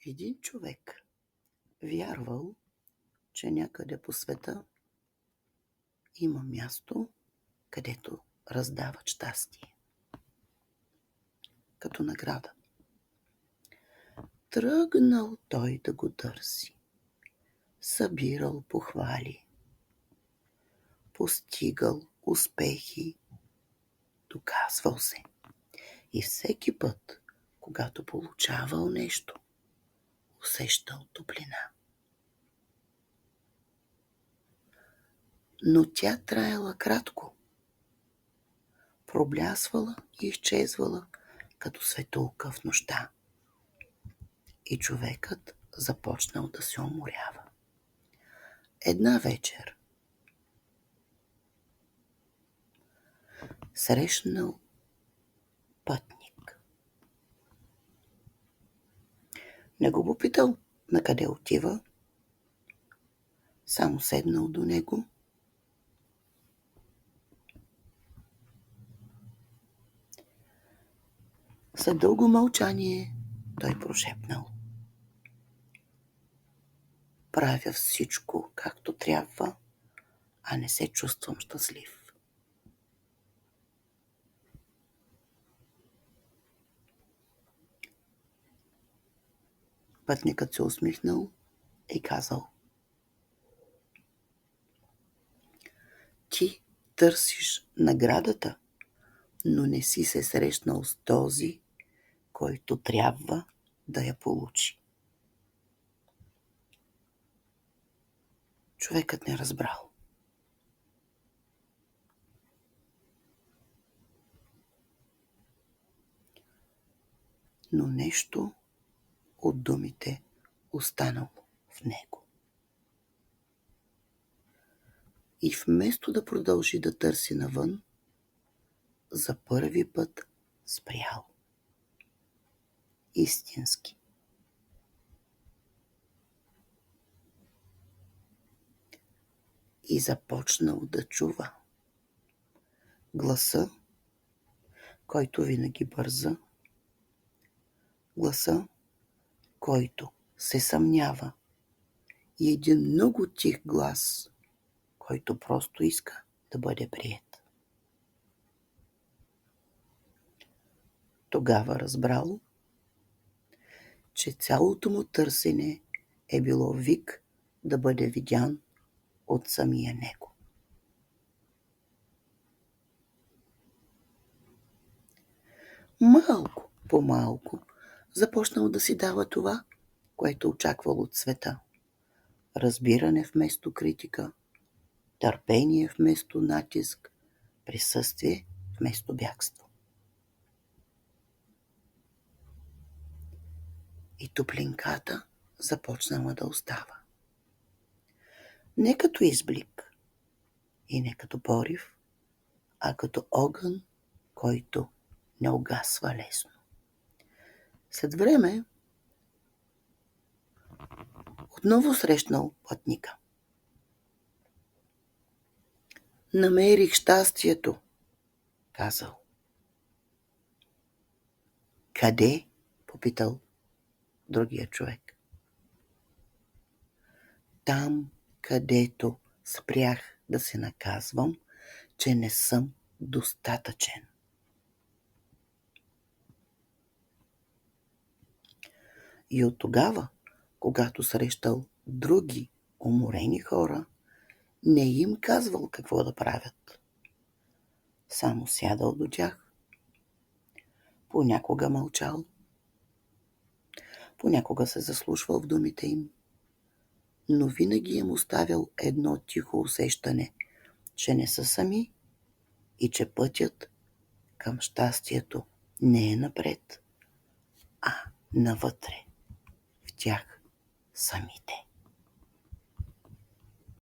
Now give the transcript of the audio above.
Един човек вярвал, че някъде по света има място, където раздават щастие като награда. Тръгнал той да го търси, събирал похвали, постигал успехи, доказвал се и всеки път, когато получавал нещо, усещал топлина. Но тя траела кратко, проблясвала и изчезвала като светулка в нощта. И човекът започнал да се уморява. Една вечер срещнал пътник. Не го попитал на къде отива, само седнал до него след дълго мълчание той прошепнал: правя всичко както трябва, а не се чувствам щастлив. Пътникът се усмихнал и казал: ти търсиш наградата, но не си се срещнал с този, който трябва да я получи. Човекът не разбрал. Но нещо от думите останало в него. И вместо да продължи да търси навън, за първи път спрял. Истински. И започнал да чува гласа, който винаги бърза, гласа, който се съмнява, и един много тих глас, който просто иска да бъде приет. Тогава разбрал, че цялото му търсене е било вик да бъде видян от самия него. Малко по малко започнал да си дава това, което очаквал от света. Разбиране вместо критика, търпение вместо натиск, присъствие вместо бягство. И топлинката започнала да остава. Не като изблик и не като порив, а като огън, който не угасва лесно. След време отново срещнал пътника. Намерих щастието, казал. Къде? Попитал другия човек. Там, където спрях да се наказвам, че не съм достатъчен. И от тогава, когато срещал други уморени хора, не им казвал какво да правят. Само сядал до тях, понякога мълчал, понякога се заслушвал в думите им, но винаги им оставял едно тихо усещане, че не са сами и че пътят към щастието не е напред, а навътре, в тях самите.